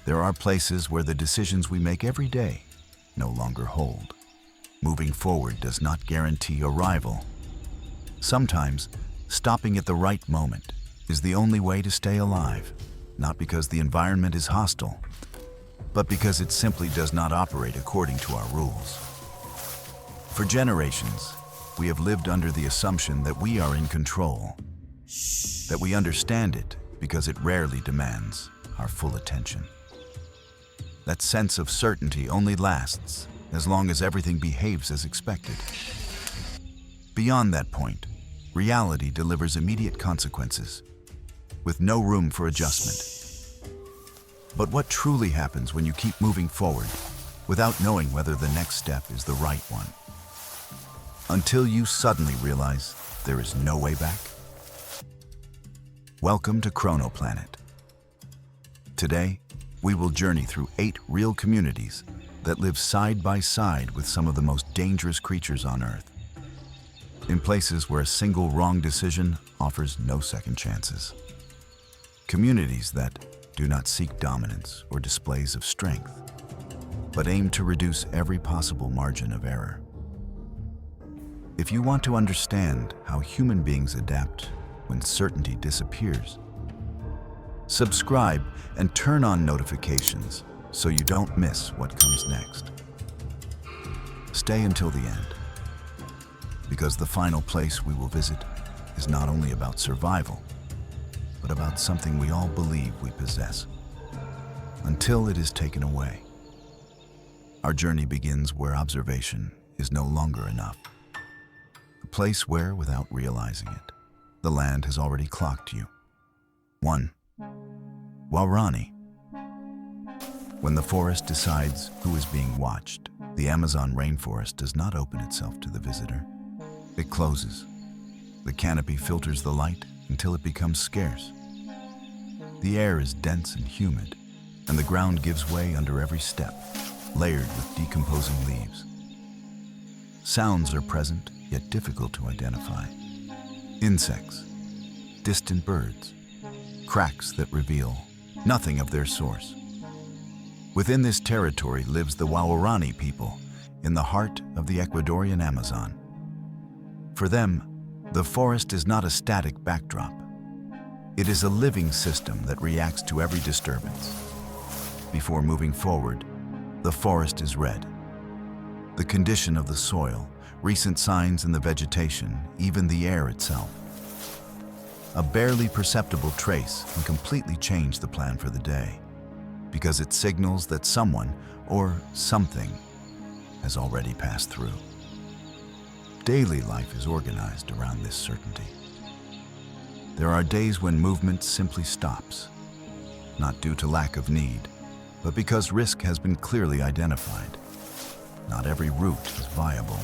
There are places where the decisions we make every day no longer hold. Moving forward does not guarantee arrival. Sometimes, stopping at the right moment is the only way to stay alive, not because the environment is hostile, but because it simply does not operate according to our rules. For generations, we have lived under the assumption that we are in control, that we understand it because it rarely demands our full attention. That sense of certainty only lasts as long as everything behaves as expected. Beyond that point, reality delivers immediate consequences, with no room for adjustment. But what truly happens when you keep moving forward without knowing whether the next step is the right one? Until you suddenly realize there is no way back? Welcome to CronoPlanet. Today, we will journey through 8 real communities that live side by side with some of the most dangerous creatures on Earth, in places where a single wrong decision offers no second chances. Communities that do not seek dominance or displays of strength, but aim to reduce every possible margin of error. If you want to understand how human beings adapt when certainty disappears, subscribe and turn on notifications so you don't miss what comes next. Stay until the end, because the final place we will visit is not only about survival, but about something we all believe we possess, until it is taken away. Our journey begins where observation is no longer enough. A place where, without realizing it, the land has already clocked you. 1. Waorani. When the forest decides who is being watched, the Amazon rainforest does not open itself to the visitor. It closes. The canopy filters the light until it becomes scarce. The air is dense and humid, and the ground gives way under every step, layered with decomposing leaves. Sounds are present, yet difficult to identify. Insects, distant birds, cracks that reveal nothing of their source. Within this territory lives the Waorani people, in the heart of the Ecuadorian Amazon. For them, the forest is not a static backdrop. It is a living system that reacts to every disturbance. Before moving forward, the forest is read. The condition of the soil, recent signs in the vegetation, even the air itself. A barely perceptible trace can completely change the plan for the day, because it signals that someone or something has already passed through. Daily life is organized around this certainty. There are days when movement simply stops, not due to lack of need, but because risk has been clearly identified. Not every route is viable.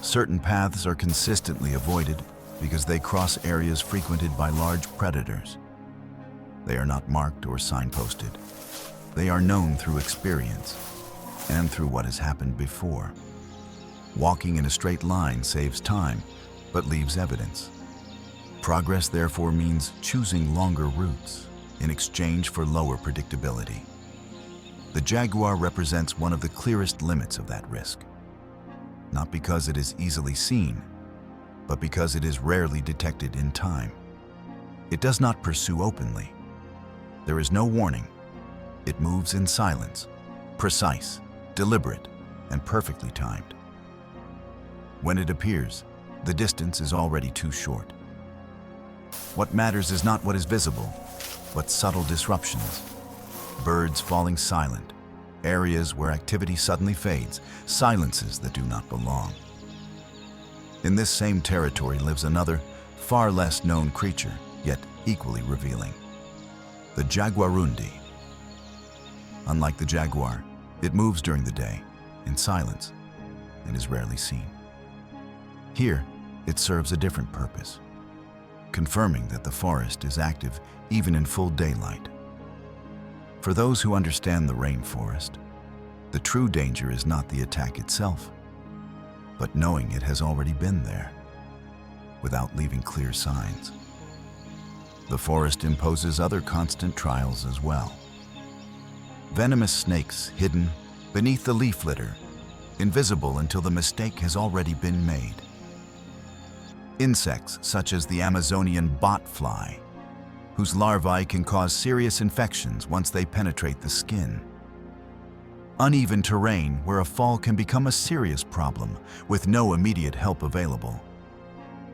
Certain paths are consistently avoided because they cross areas frequented by large predators. They are not marked or signposted. They are known through experience and through what has happened before. Walking in a straight line saves time, but leaves evidence. Progress therefore means choosing longer routes in exchange for lower predictability. The jaguar represents one of the clearest limits of that risk. Not because it is easily seen, but because it is rarely detected in time. It does not pursue openly. There is no warning. It moves in silence, precise, deliberate, and perfectly timed. When it appears, the distance is already too short. What matters is not what is visible, but subtle disruptions. Birds falling silent, areas where activity suddenly fades, silences that do not belong. In this same territory lives another, far less known creature, yet equally revealing. The jaguarundi. Unlike the jaguar, it moves during the day, in silence, and is rarely seen. Here, it serves a different purpose, confirming that the forest is active even in full daylight. For those who understand the rainforest, the true danger is not the attack itself, but knowing it has already been there, without leaving clear signs. The forest imposes other constant trials as well. Venomous snakes hidden beneath the leaf litter, invisible until the mistake has already been made. Insects such as the Amazonian botfly, whose larvae can cause serious infections once they penetrate the skin. Uneven terrain where a fall can become a serious problem with no immediate help available.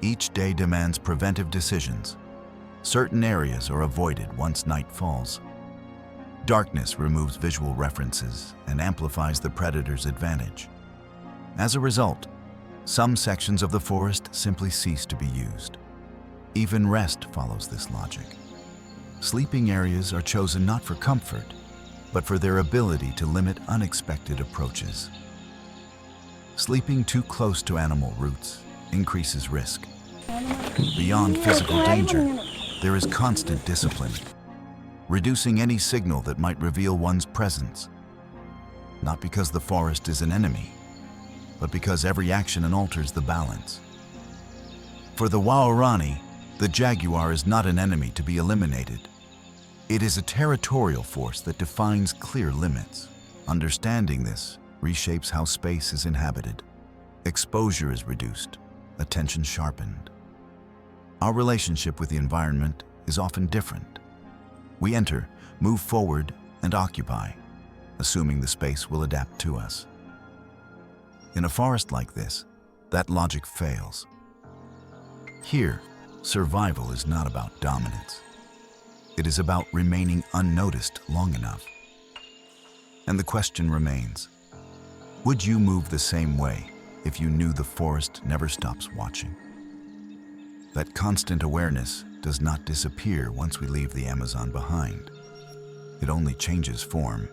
Each day demands preventive decisions. Certain areas are avoided once night falls. Darkness removes visual references and amplifies the predator's advantage. As a result, some sections of the forest simply cease to be used. Even rest follows this logic. Sleeping areas are chosen not for comfort, but for their ability to limit unexpected approaches. Sleeping too close to animal routes increases risk. Beyond physical danger, there is constant discipline, reducing any signal that might reveal one's presence. Not because the forest is an enemy, but because every action alters the balance. For the Waorani, the jaguar is not an enemy to be eliminated. It is a territorial force that defines clear limits. Understanding this reshapes how space is inhabited. Exposure is reduced, attention sharpened. Our relationship with the environment is often different. We enter, move forward, and occupy, assuming the space will adapt to us. In a forest like this, that logic fails. Here, survival is not about dominance. It is about remaining unnoticed long enough. And the question remains, would you move the same way if you knew the forest never stops watching? That constant awareness does not disappear once we leave the Amazon behind. It only changes form.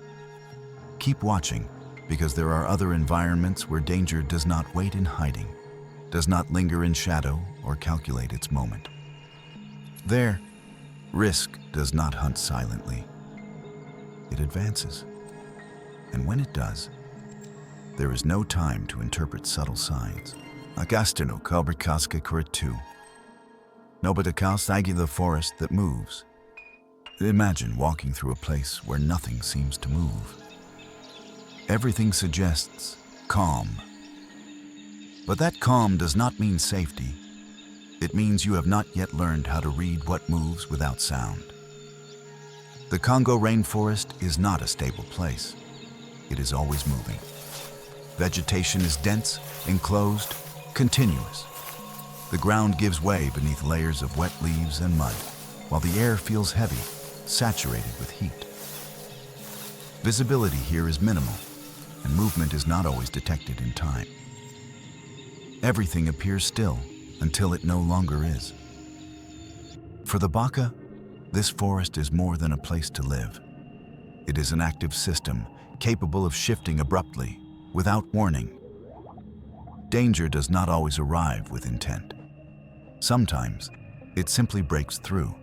Keep watching, because there are other environments where danger does not wait in hiding, does not linger in shadow or calculate its moment. There, risk does not hunt silently. It advances. And when it does, there is no time to interpret subtle signs. Agastino Kalbrikaska Kuritu. Nobatakal Sagi the forest that moves. Imagine walking through a place where nothing seems to move. Everything suggests calm. But that calm does not mean safety. It means you have not yet learned how to read what moves without sound. The Congo rainforest is not a stable place. It is always moving. Vegetation is dense, enclosed, continuous. The ground gives way beneath layers of wet leaves and mud, while the air feels heavy, saturated with heat. Visibility here is minimal, and movement is not always detected in time. Everything appears still until it no longer is. For the Baka, this forest is more than a place to live. It is an active system capable of shifting abruptly, without warning. Danger does not always arrive with intent. Sometimes, it simply breaks through.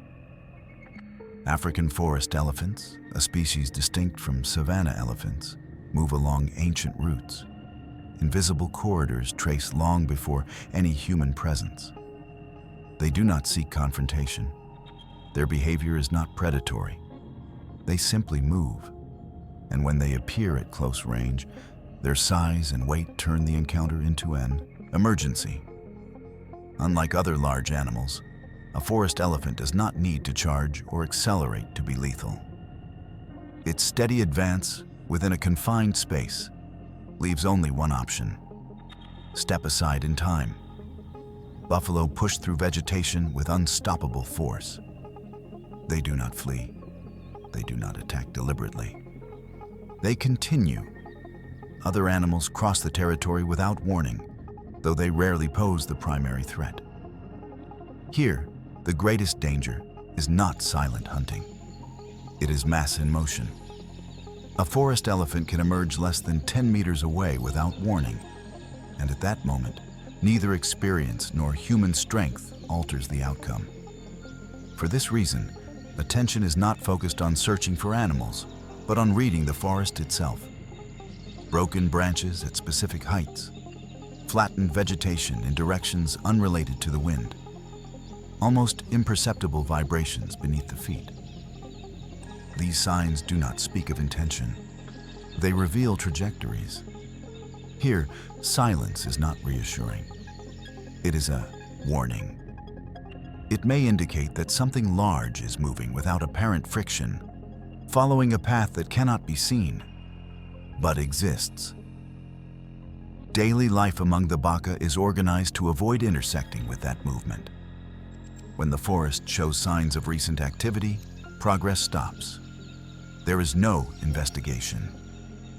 African forest elephants, a species distinct from savanna elephants, move along ancient routes. Invisible corridors trace long before any human presence. They do not seek confrontation. Their behavior is not predatory. They simply move. And when they appear at close range, their size and weight turn the encounter into an emergency. Unlike other large animals, a forest elephant does not need to charge or accelerate to be lethal. Its steady advance within a confined space leaves only one option: step aside in time. Buffalo push through vegetation with unstoppable force. They do not flee. They do not attack deliberately. They continue. Other animals cross the territory without warning, though they rarely pose the primary threat. Here, the greatest danger is not silent hunting. It is mass in motion. A forest elephant can emerge less than 10 meters away without warning, and at that moment, neither experience nor human strength alters the outcome. For this reason, attention is not focused on searching for animals, but on reading the forest itself. Broken branches at specific heights, flattened vegetation in directions unrelated to the wind, almost imperceptible vibrations beneath the feet. These signs do not speak of intention. They reveal trajectories. Here, silence is not reassuring. It is a warning. It may indicate that something large is moving without apparent friction, following a path that cannot be seen, but exists. Daily life among the Baka is organized to avoid intersecting with that movement. When the forest shows signs of recent activity, progress stops. There is no investigation,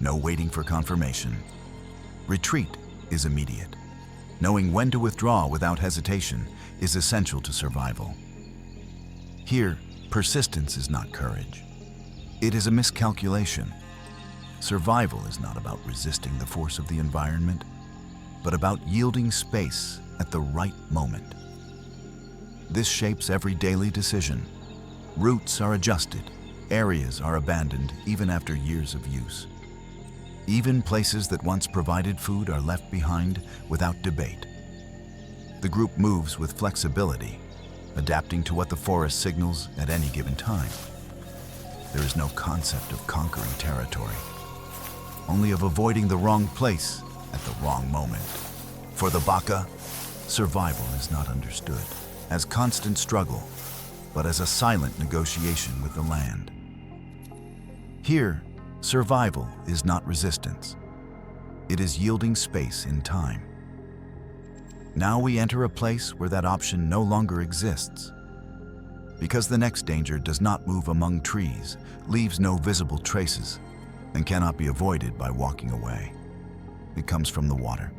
no waiting for confirmation. Retreat is immediate. Knowing when to withdraw without hesitation is essential to survival. Here, persistence is not courage. It is a miscalculation. Survival is not about resisting the force of the environment, but about yielding space at the right moment. This shapes every daily decision. Routes are adjusted, areas are abandoned even after years of use. Even places that once provided food are left behind without debate. The group moves with flexibility, adapting to what the forest signals at any given time. There is no concept of conquering territory, only of avoiding the wrong place at the wrong moment. For the Baka, survival is not understood as constant struggle, but as a silent negotiation with the land. Here, survival is not resistance. It is yielding space in time. Now we enter a place where that option no longer exists. Because the next danger does not move among trees, leaves no visible traces, and cannot be avoided by walking away. It comes from the water.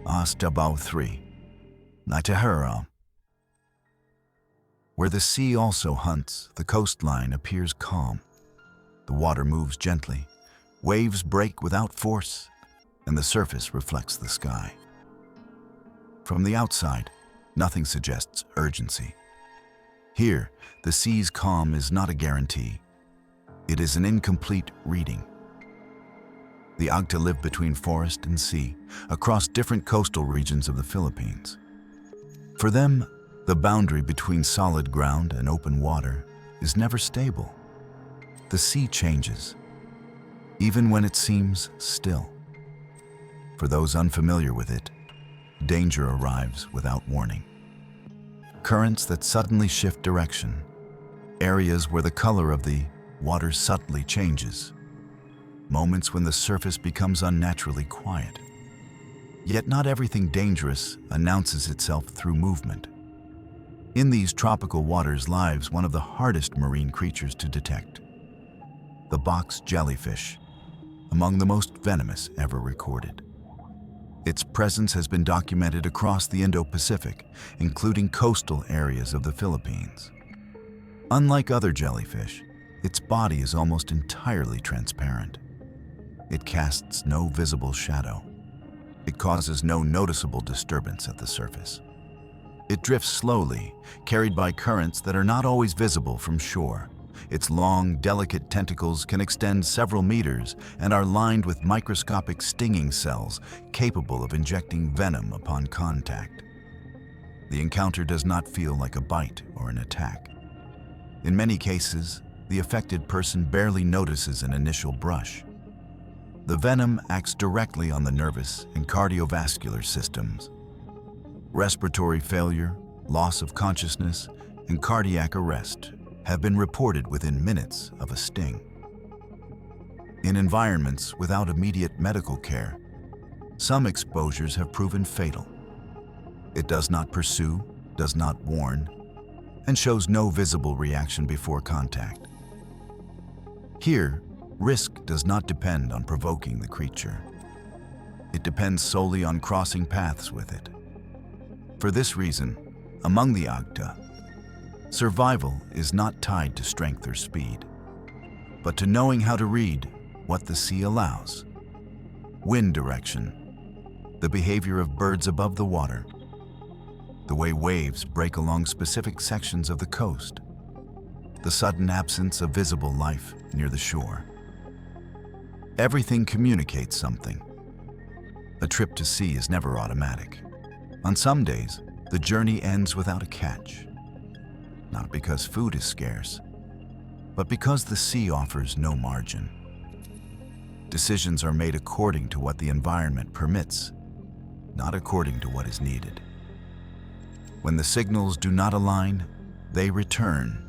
Astabao 3, Naitahara. Where the sea also hunts, the coastline appears calm. The water moves gently, waves break without force, and the surface reflects the sky. From the outside, nothing suggests urgency. Here, the sea's calm is not a guarantee. It is an incomplete reading. The Agta live between forest and sea, across different coastal regions of the Philippines. For them, the boundary between solid ground and open water is never stable. The sea changes, even when it seems still. For those unfamiliar with it, danger arrives without warning. Currents that suddenly shift direction, areas where the color of the water subtly changes, moments when the surface becomes unnaturally quiet. Yet not everything dangerous announces itself through movement. In these tropical waters lives one of the hardest marine creatures to detect, the box jellyfish, among the most venomous ever recorded. Its presence has been documented across the Indo-Pacific, including coastal areas of the Philippines. Unlike other jellyfish, its body is almost entirely transparent. It casts no visible shadow. It causes no noticeable disturbance at the surface. It drifts slowly, carried by currents that are not always visible from shore. Its long, delicate tentacles can extend several meters and are lined with microscopic stinging cells capable of injecting venom upon contact. The encounter does not feel like a bite or an attack. In many cases, the affected person barely notices an initial brush. The venom acts directly on the nervous and cardiovascular systems. Respiratory failure, loss of consciousness, and cardiac arrest have been reported within minutes of a sting. In environments without immediate medical care, some exposures have proven fatal. It does not pursue, does not warn, and shows no visible reaction before contact. Here, risk does not depend on provoking the creature. It depends solely on crossing paths with it. For this reason, among the Agta, survival is not tied to strength or speed, but to knowing how to read what the sea allows. Wind direction, the behavior of birds above the water, the way waves break along specific sections of the coast, the sudden absence of visible life near the shore. Everything communicates something. A trip to sea is never automatic. On some days, the journey ends without a catch. Not because food is scarce, But because the sea offers no margin, decisions are made according to what the environment permits, not according to what is needed. When the signals do not align, they return.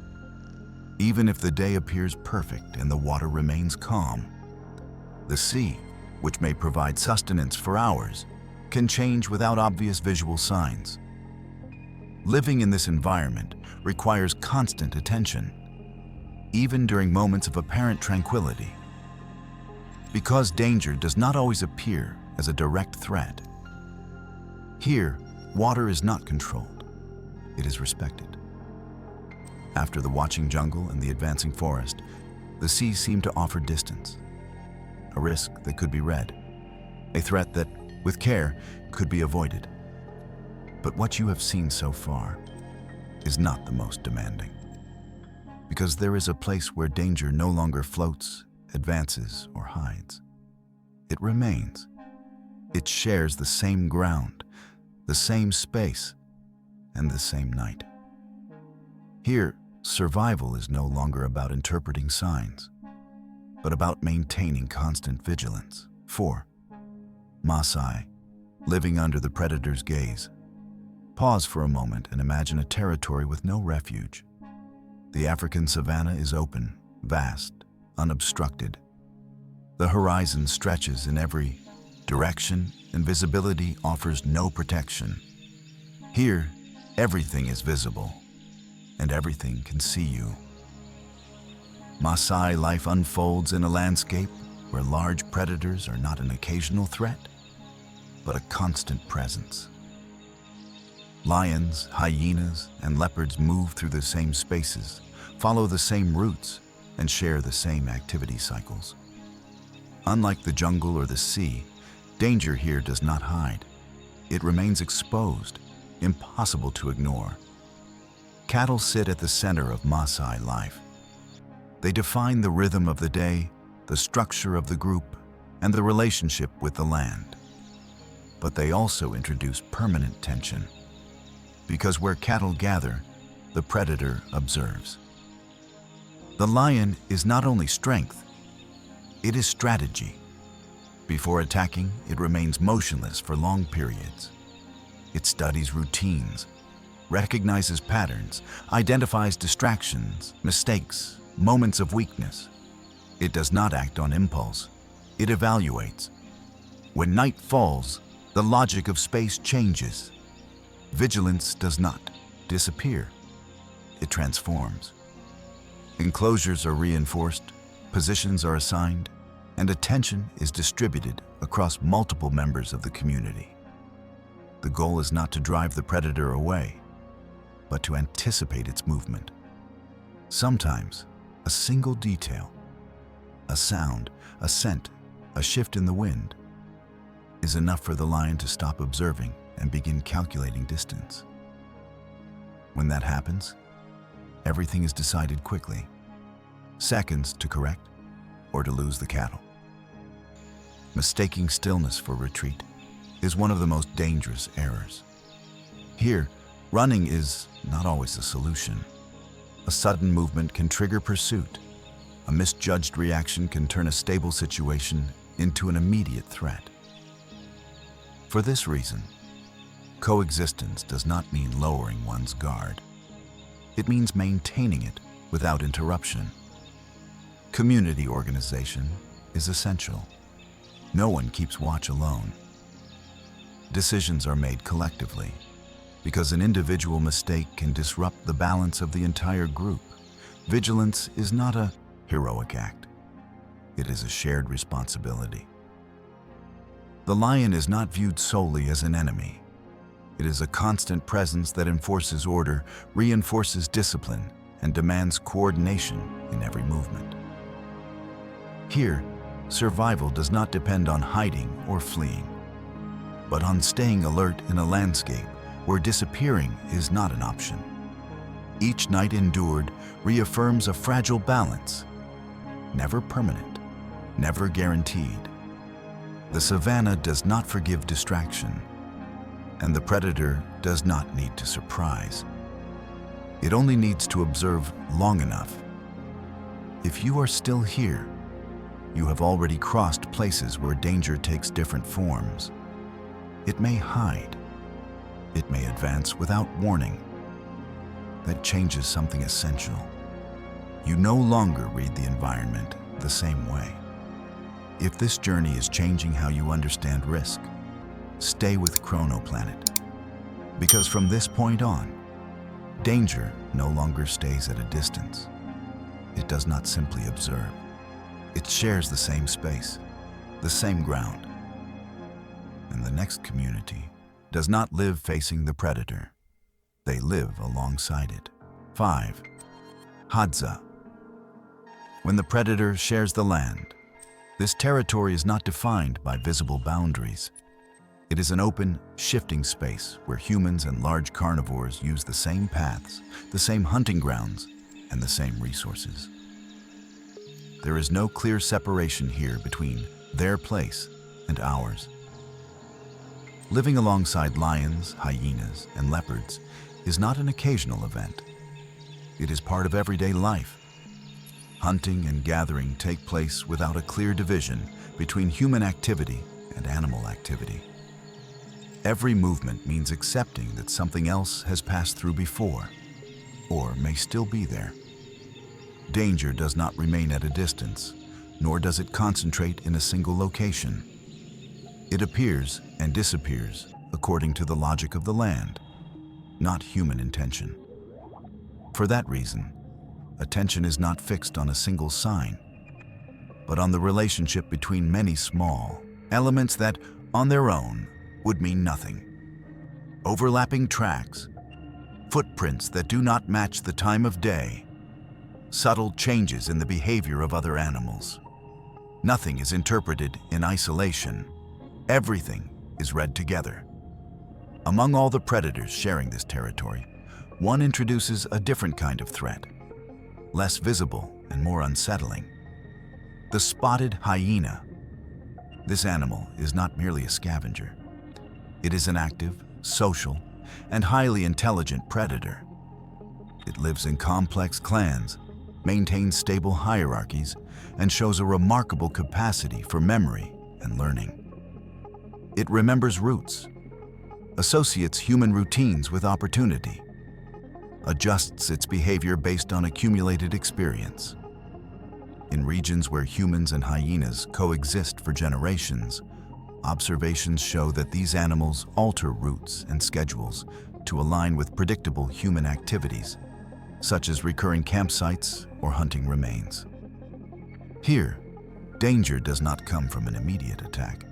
Even if the day appears perfect and the water remains calm, the sea, which may provide sustenance for hours, can change without obvious visual signs. Living in this environment requires constant attention, even during moments of apparent tranquility. Because danger does not always appear as a direct threat, here, water is not controlled, it is respected. After the watching jungle and the advancing forest, the sea seemed to offer distance, a risk that could be read, a threat that, with care, could be avoided. But what you have seen so far is not the most demanding, because there is a place where danger no longer floats, advances, or hides. It remains. It shares the same ground, the same space, and the same night. Here, survival is no longer about interpreting signs, but about maintaining constant vigilance. 4. Maasai, living under the predator's gaze. Pause for a moment and imagine a territory with no refuge. The African savanna is open, vast, unobstructed. The horizon stretches in every direction, and visibility offers no protection. Here, everything is visible, and everything can see you. Maasai life unfolds in a landscape where large predators are not an occasional threat, but a constant presence. Lions, hyenas, and leopards move through the same spaces, follow the same routes, and share the same activity cycles. Unlike the jungle or the sea, danger here does not hide. It remains exposed, impossible to ignore. Cattle sit at the center of Maasai life. They define the rhythm of the day, the structure of the group, and the relationship with the land. But they also introduce permanent tension, because where cattle gather, the predator observes. The lion is not only strength, it is strategy. Before attacking, it remains motionless for long periods. It studies routines, recognizes patterns, identifies distractions, mistakes, moments of weakness. It does not act on impulse. It evaluates. When night falls, the logic of space changes. Vigilance does not disappear. It transforms. Enclosures are reinforced, positions are assigned, and attention is distributed across multiple members of the community. The goal is not to drive the predator away, but to anticipate its movement. Sometimes, a single detail, a sound, a scent, a shift in the wind, is enough for the lion to stop observing and begin calculating distance. When that happens, everything is decided quickly. Seconds to correct or to lose the cattle. Mistaking stillness for retreat is one of the most dangerous errors. Here, running is not always the solution. A sudden movement can trigger pursuit. A misjudged reaction can turn a stable situation into an immediate threat. For this reason, coexistence does not mean lowering one's guard. It means maintaining it without interruption. Community organization is essential. No one keeps watch alone. Decisions are made collectively, because an individual mistake can disrupt the balance of the entire group. Vigilance is not a heroic act. It is a shared responsibility. The lion is not viewed solely as an enemy. It is a constant presence that enforces order, reinforces discipline, and demands coordination in every movement. Here, survival does not depend on hiding or fleeing, but on staying alert in a landscape where disappearing is not an option. Each night endured reaffirms a fragile balance, never permanent, never guaranteed. The savanna does not forgive distraction, and the predator does not need to surprise. It only needs to observe long enough If you are still here, you have already crossed places where danger takes different forms. It may hide. It may advance without warning. That changes something essential. You no longer read the environment the same way. If this journey is changing how you understand risk, stay with CronoPlanet. Because from this point on, danger no longer stays at a distance. It does not simply observe. It shares the same space, the same ground. And the next community does not live facing the predator. They live alongside it. 5. Hadza. When the predator shares the land, this territory is not defined by visible boundaries. It is an open, shifting space where humans and large carnivores use the same paths, the same hunting grounds, and the same resources. There is no clear separation here between their place and ours. Living alongside lions, hyenas, and leopards is not an occasional event. It is part of everyday life. Hunting and gathering take place without a clear division between human activity and animal activity. Every movement means accepting that something else has passed through before, or may still be there. Danger does not remain at a distance, nor does it concentrate in a single location. It appears and disappears according to the logic of the land, not human intention. For that reason, attention is not fixed on a single sign, but on the relationship between many small elements that, on their own, would mean nothing. Overlapping tracks, footprints that do not match the time of day, subtle changes in the behavior of other animals. Nothing is interpreted in isolation. Everything is read together. Among all the predators sharing this territory, one introduces a different kind of threat, less visible and more unsettling. The spotted hyena. This animal is not merely a scavenger. It is an active, social, and highly intelligent predator. It lives in complex clans, maintains stable hierarchies, and shows a remarkable capacity for memory and learning. It remembers routes, associates human routines with opportunity, adjusts its behavior based on accumulated experience. In regions where humans and hyenas coexist for generations, observations show that these animals alter routes and schedules to align with predictable human activities, such as recurring campsites or hunting remains. Here, danger does not come from an immediate attack,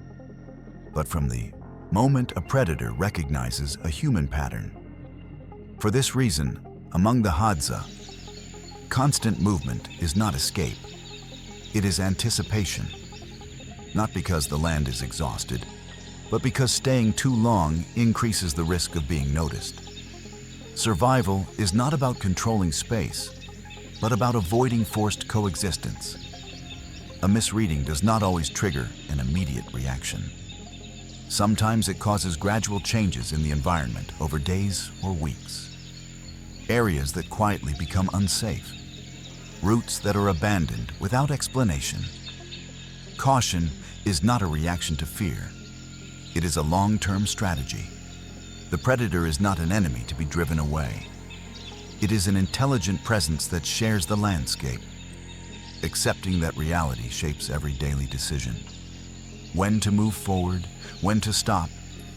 but from the moment a predator recognizes a human pattern. For this reason, among the Hadza, constant movement is not escape. It is anticipation. Not because the land is exhausted, but because staying too long increases the risk of being noticed. Survival is not about controlling space, but about avoiding forced coexistence. A misreading does not always trigger an immediate reaction. Sometimes it causes gradual changes in the environment over days or weeks. Areas that quietly become unsafe. Routes that are abandoned without explanation. Caution is not a reaction to fear. It is a long-term strategy. The predator is not an enemy to be driven away. It is an intelligent presence that shares the landscape. Accepting that reality shapes every daily decision. When to move forward, when to stop,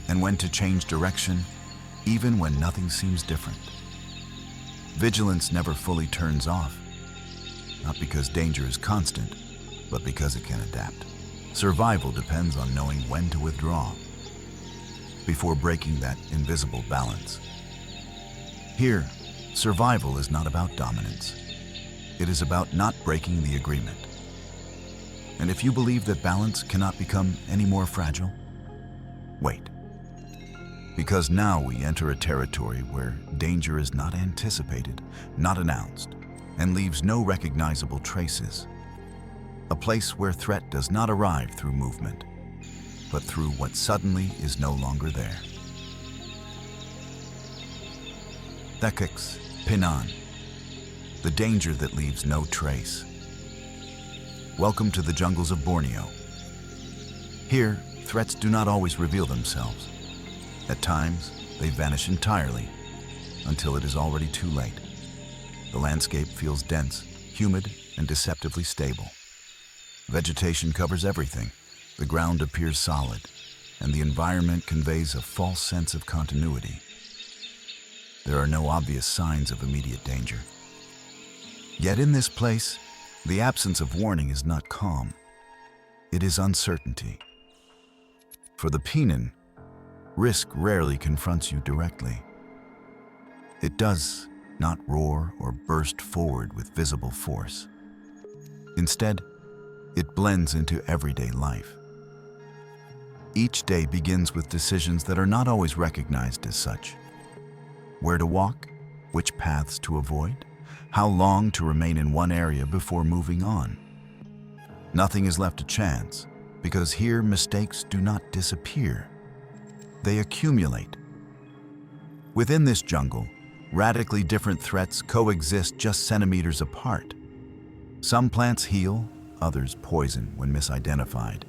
and when to change direction, even when nothing seems different. Vigilance never fully turns off, not because danger is constant, but because it can adapt. Survival depends on knowing when to withdraw before breaking that invisible balance. Here, survival is not about dominance. It is about not breaking the agreement. And if you believe that balance cannot become any more fragile, wait. Because now we enter a territory where danger is not anticipated, not announced, and leaves no recognizable traces. A place where threat does not arrive through movement, but through what suddenly is no longer there. Thekix Pinan, the danger that leaves no trace. Welcome to the jungles of Borneo. Here, threats do not always reveal themselves. At times, they vanish entirely, until it is already too late. The landscape feels dense, humid, and deceptively stable. Vegetation covers everything, the ground appears solid, and the environment conveys a false sense of continuity. There are no obvious signs of immediate danger. Yet in this place, the absence of warning is not calm. It is uncertainty. For the Penan, risk rarely confronts you directly. It does not roar or burst forward with visible force. Instead, it blends into everyday life. Each day begins with decisions that are not always recognized as such. Where to walk, which paths to avoid, how long to remain in one area before moving on. Nothing is left to chance, because here mistakes do not disappear. They accumulate. Within this jungle, radically different threats coexist just centimeters apart. Some plants heal, others poison when misidentified.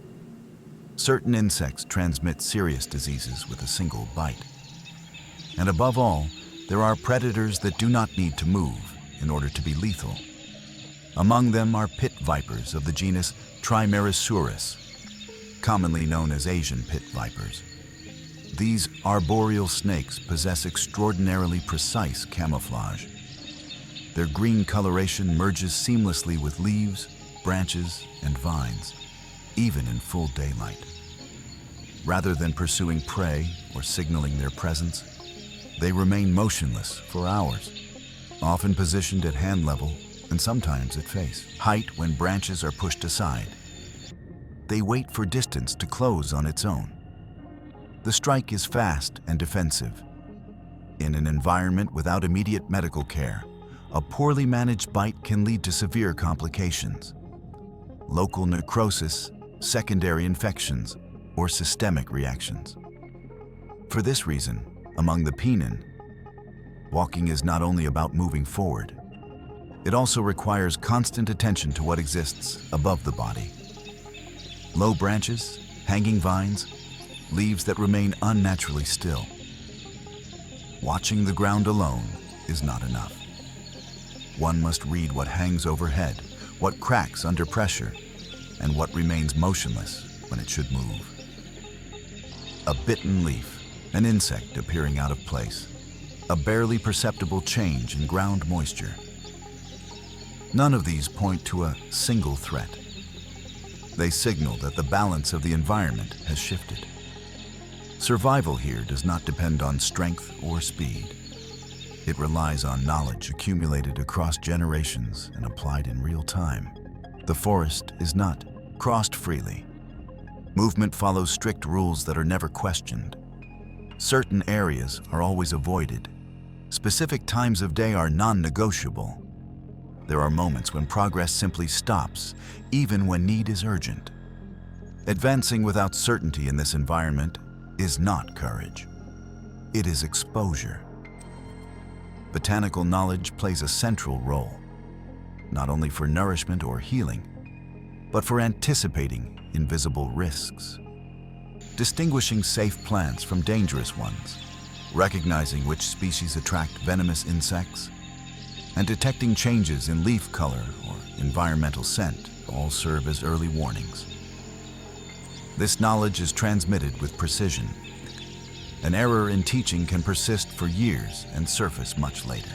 Certain insects transmit serious diseases with a single bite. And above all, there are predators that do not need to move in order to be lethal. Among them are pit vipers of the genus Trimeresurus, commonly known as Asian pit vipers. These arboreal snakes possess extraordinarily precise camouflage. Their green coloration merges seamlessly with leaves, branches, and vines, even in full daylight. Rather than pursuing prey or signaling their presence, they remain motionless for hours, often positioned at hand level and sometimes at face height when branches are pushed aside. They wait for distance to close on its own. The strike is fast and defensive. In an environment without immediate medical care, a poorly managed bite can lead to severe complications. Local necrosis, secondary infections, or systemic reactions. For this reason, among the Penan, walking is not only about moving forward, it also requires constant attention to what exists above the body. Low branches, hanging vines, leaves that remain unnaturally still. Watching the ground alone is not enough. One must read what hangs overhead, what cracks under pressure, and what remains motionless when it should move. A bitten leaf, an insect appearing out of place, a barely perceptible change in ground moisture. None of these point to a single threat. They signal that the balance of the environment has shifted. Survival here does not depend on strength or speed. It relies on knowledge accumulated across generations and applied in real time. The forest is not crossed freely. Movement follows strict rules that are never questioned. Certain areas are always avoided. Specific times of day are non-negotiable. There are moments when progress simply stops, even when need is urgent. Advancing without certainty in this environment is not courage. It is exposure. Botanical knowledge plays a central role, not only for nourishment or healing, but for anticipating invisible risks. Distinguishing safe plants from dangerous ones, recognizing which species attract venomous insects, and detecting changes in leaf color or environmental scent all serve as early warnings. This knowledge is transmitted with precision. An error in teaching can persist for years and surface much later,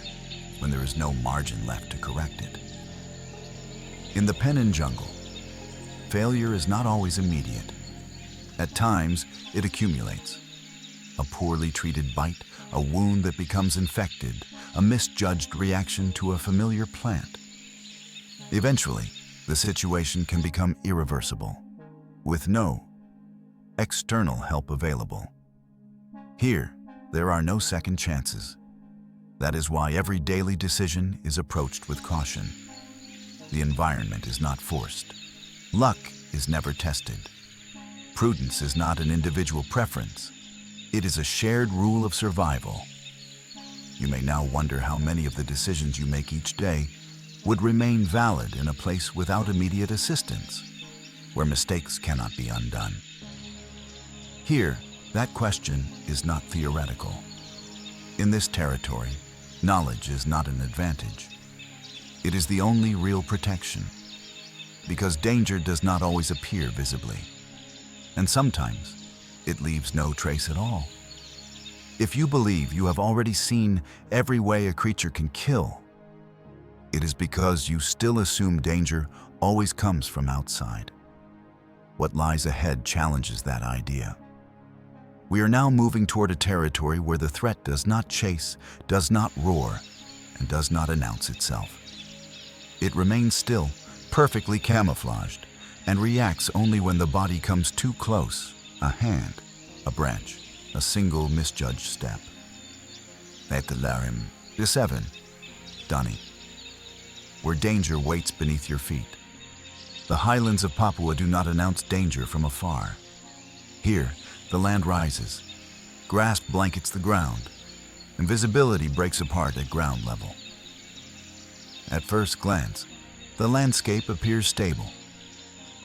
when there is no margin left to correct it. In the Penan jungle, failure is not always immediate. At times, it accumulates. A poorly treated bite, a wound that becomes infected, a misjudged reaction to a familiar plant. Eventually, the situation can become irreversible, with no external help available. Here, there are no second chances. That is why every daily decision is approached with caution. The environment is not forced. Luck is never tested. Prudence is not an individual preference. It is a shared rule of survival. You may now wonder how many of the decisions you make each day would remain valid in a place without immediate assistance, where mistakes cannot be undone. Here, that question is not theoretical. In this territory, knowledge is not an advantage. It is the only real protection, because danger does not always appear visibly, and sometimes it leaves no trace at all. If you believe you have already seen every way a creature can kill, it is because you still assume danger always comes from outside. What lies ahead challenges that idea. We are now moving toward a territory where the threat does not chase, does not roar, and does not announce itself. It remains still, perfectly camouflaged, and reacts only when the body comes too close, a hand, a branch, a single misjudged step. Etelarim, D7, Dani, where danger waits beneath your feet. The highlands of Papua do not announce danger from afar. Here, the land rises, grass blankets the ground, and visibility breaks apart at ground level. At first glance, the landscape appears stable,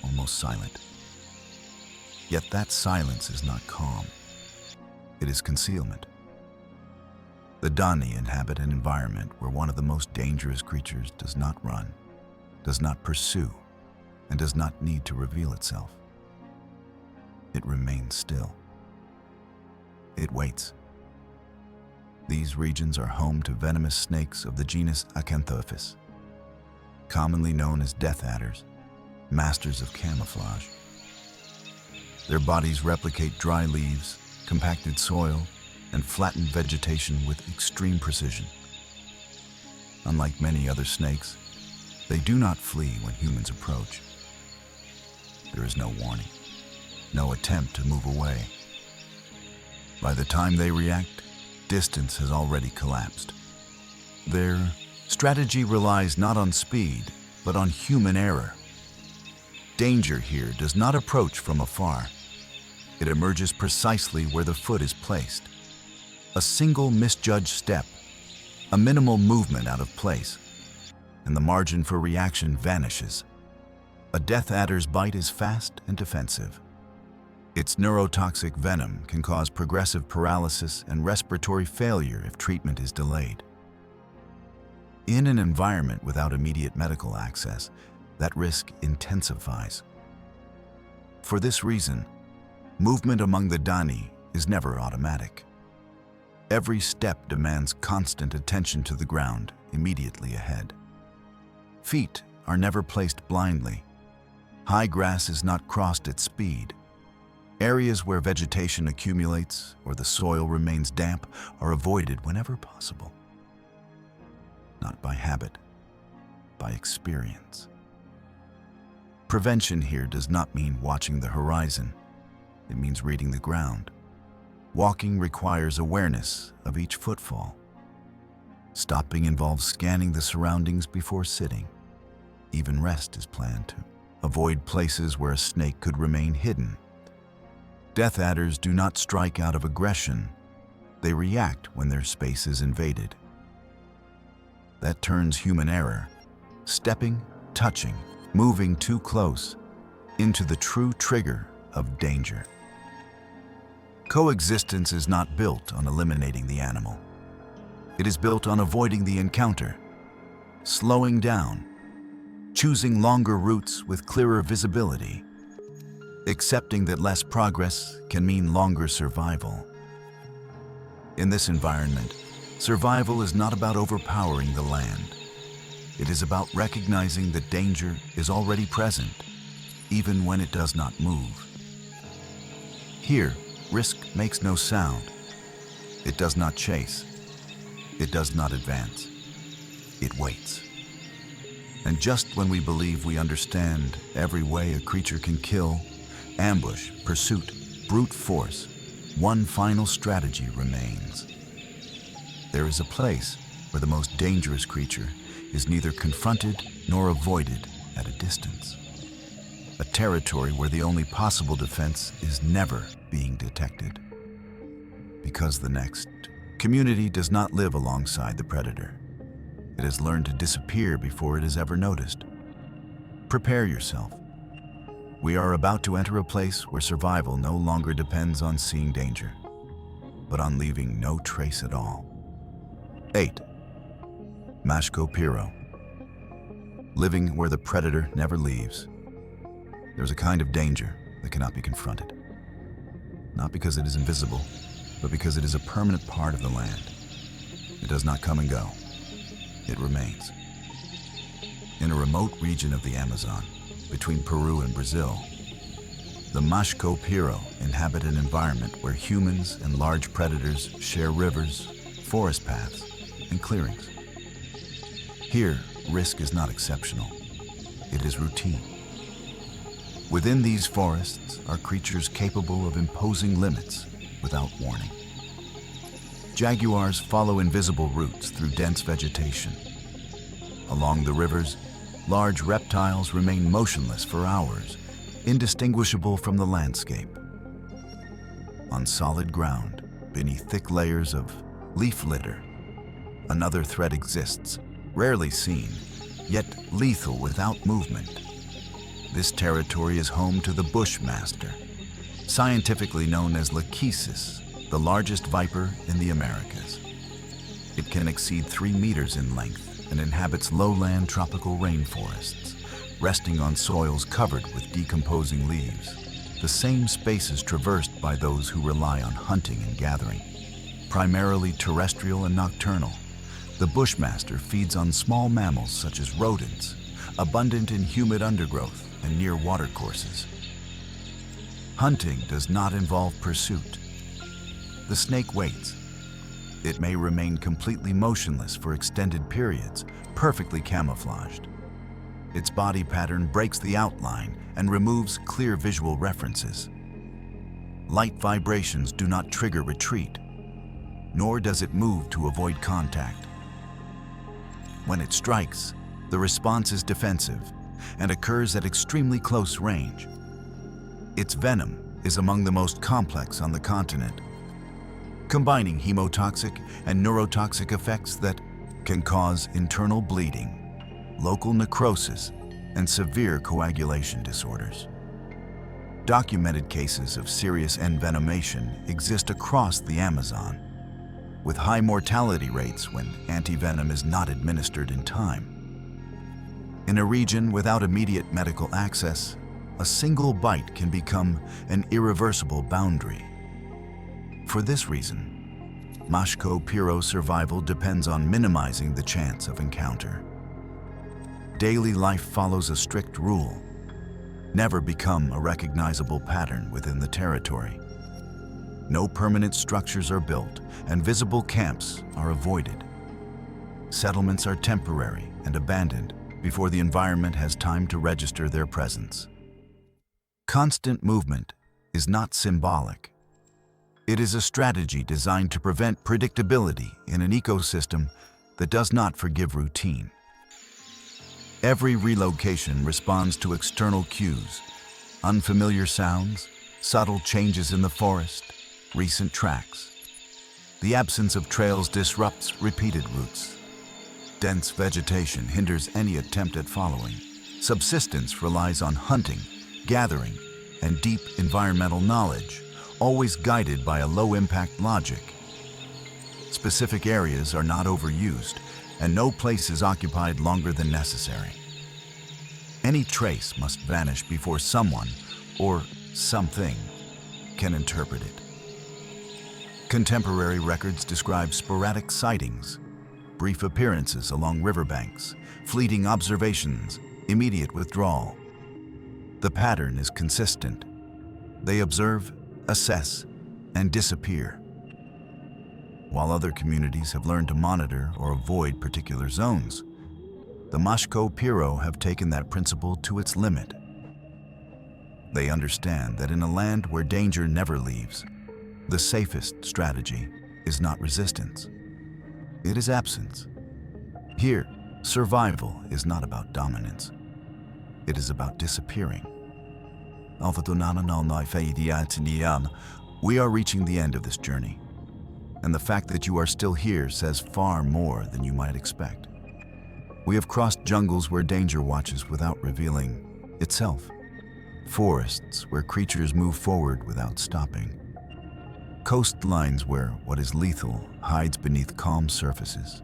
almost silent. Yet that silence is not calm. It is concealment. The Dani inhabit an environment where one of the most dangerous creatures does not run, does not pursue, and does not need to reveal itself. It remains still. It waits. These regions are home to venomous snakes of the genus Acanthopus, commonly known as death adders, masters of camouflage. Their bodies replicate dry leaves, compacted soil, and flattened vegetation with extreme precision. Unlike many other snakes, they do not flee when humans approach. There is no warning, no attempt to move away. By the time they react, distance has already collapsed. Their strategy relies not on speed, but on human error. Danger here does not approach from afar. It emerges precisely where the foot is placed. A single misjudged step, a minimal movement out of place, and the margin for reaction vanishes. A death adder's bite is fast and defensive. Its neurotoxic venom can cause progressive paralysis and respiratory failure if treatment is delayed. In an environment without immediate medical access, that risk intensifies. For this reason, movement among the Dani is never automatic. Every step demands constant attention to the ground immediately ahead. Feet are never placed blindly. High grass is not crossed at speed. Areas where vegetation accumulates or the soil remains damp are avoided whenever possible. Not by habit, by experience. Prevention here does not mean watching the horizon. It means reading the ground. Walking requires awareness of each footfall. Stopping involves scanning the surroundings before sitting. Even rest is planned to avoid places where a snake could remain hidden. Death adders do not strike out of aggression. They react when their space is invaded. That turns human error, stepping, touching, moving too close, into the true trigger of danger. Coexistence is not built on eliminating the animal. It is built on avoiding the encounter, slowing down, choosing longer routes with clearer visibility, accepting that less progress can mean longer survival. In this environment, survival is not about overpowering the land. It is about recognizing that danger is already present, even when it does not move. Here, risk makes no sound. It does not chase. It does not advance. It waits. And just when we believe we understand every way a creature can kill, ambush, pursuit, brute force, one final strategy remains. There is a place where the most dangerous creature is neither confronted nor avoided at a distance. A territory where the only possible defense is never being detected. Because the next community does not live alongside the predator. It has learned to disappear before it is ever noticed. Prepare yourself. We are about to enter a place where survival no longer depends on seeing danger, but on leaving no trace at all. 8. Mashco Piro. Living where the predator never leaves. There's a kind of danger that cannot be confronted. Not because it is invisible, but because it is a permanent part of the land. It does not come and go. It remains. In a remote region of the Amazon, between Peru and Brazil, the Mashco Piro inhabit an environment where humans and large predators share rivers, forest paths, and clearings. Here, risk is not exceptional. It is routine. Within these forests are creatures capable of imposing limits without warning. Jaguars follow invisible routes through dense vegetation. Along the rivers, large reptiles remain motionless for hours, indistinguishable from the landscape. On solid ground, beneath thick layers of leaf litter, another threat exists, rarely seen, yet lethal without movement. This territory is home to the bushmaster, scientifically known as lachesis, the largest viper in the Americas. It can exceed 3 meters in length and inhabits lowland tropical rainforests, resting on soils covered with decomposing leaves, the same spaces traversed by those who rely on hunting and gathering. Primarily terrestrial and nocturnal, the bushmaster feeds on small mammals such as rodents, abundant in humid undergrowth and near watercourses. Hunting does not involve pursuit. The snake waits. It may remain completely motionless for extended periods, perfectly camouflaged. Its body pattern breaks the outline and removes clear visual references. Light vibrations do not trigger retreat, nor does it move to avoid contact. When it strikes, the response is defensive and occurs at extremely close range. Its venom is among the most complex on the continent, combining hemotoxic and neurotoxic effects that can cause internal bleeding, local necrosis, and severe coagulation disorders. Documented cases of serious envenomation exist across the Amazon, with high mortality rates when antivenom is not administered in time. In a region without immediate medical access, a single bite can become an irreversible boundary. For this reason, Mashco Piro survival depends on minimizing the chance of encounter. Daily life follows a strict rule: never become a recognizable pattern within the territory. No permanent structures are built, and visible camps are avoided. Settlements are temporary and abandoned before the environment has time to register their presence. Constant movement is not symbolic. It is a strategy designed to prevent predictability in an ecosystem that does not forgive routine. Every relocation responds to external cues, unfamiliar sounds, subtle changes in the forest, recent tracks. The absence of trails disrupts repeated routes. Dense vegetation hinders any attempt at following. Subsistence relies on hunting, gathering, and deep environmental knowledge, always guided by a low-impact logic. Specific areas are not overused, and no place is occupied longer than necessary. Any trace must vanish before someone, or something, can interpret it. Contemporary records describe sporadic sightings, brief appearances along riverbanks, fleeting observations, immediate withdrawal. The pattern is consistent. They observe, assess, and disappear. While other communities have learned to monitor or avoid particular zones, the Mashco Piro have taken that principle to its limit. They understand that in a land where danger never leaves, the safest strategy is not resistance. It is absence. Here, survival is not about dominance. It is about disappearing. We are reaching the end of this journey, and the fact that you are still here says far more than you might expect. We have crossed jungles where danger watches without revealing itself, forests where creatures move forward without stopping, coastlines where what is lethal hides beneath calm surfaces,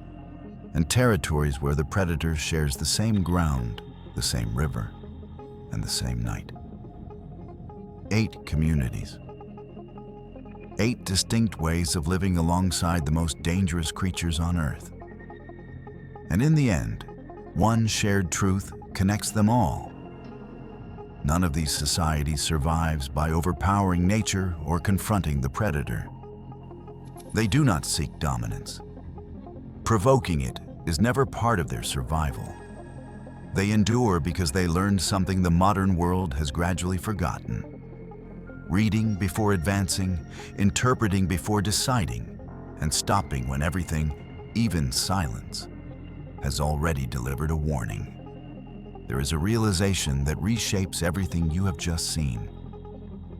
and territories where the predator shares the same ground, the same river, and the same night. 8 communities. 8 distinct ways of living alongside the most dangerous creatures on Earth. And in the end, one shared truth connects them all. None of these societies survives by overpowering nature or confronting the predator. They do not seek dominance. Provoking it is never part of their survival. They endure because they learned something the modern world has gradually forgotten. Reading before advancing, interpreting before deciding, and stopping when everything, even silence, has already delivered a warning. There is a realization that reshapes everything you have just seen.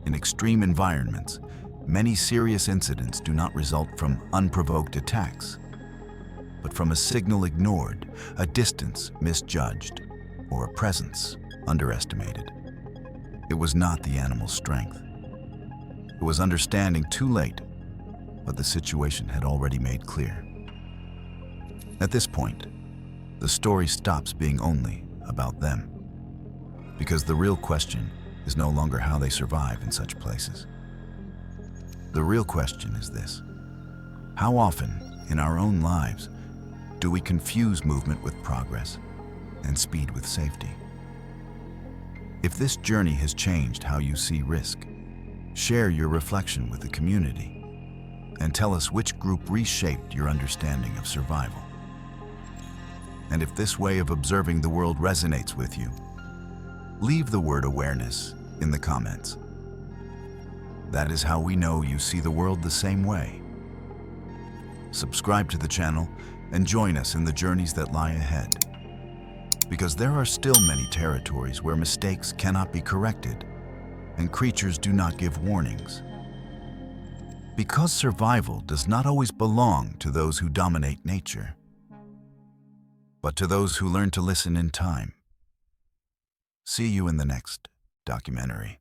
In extreme environments, many serious incidents do not result from unprovoked attacks, but from a signal ignored, a distance misjudged, or a presence underestimated. It was not the animal's strength. It was understanding too late, but the situation had already made clear. At this point, the story stops being only about them, because the real question is no longer how they survive in such places. The real question is this: how often in our own lives do we confuse movement with progress and speed with safety? If this journey has changed how you see risk, share your reflection with the community and tell us which group reshaped your understanding of survival. And if this way of observing the world resonates with you, leave the word awareness in the comments. That is how we know you see the world the same way. Subscribe to the channel and join us in the journeys that lie ahead, because there are still many territories where mistakes cannot be corrected and creatures do not give warnings. Because survival does not always belong to those who dominate nature, but to those who learn to listen in time. See you in the next documentary.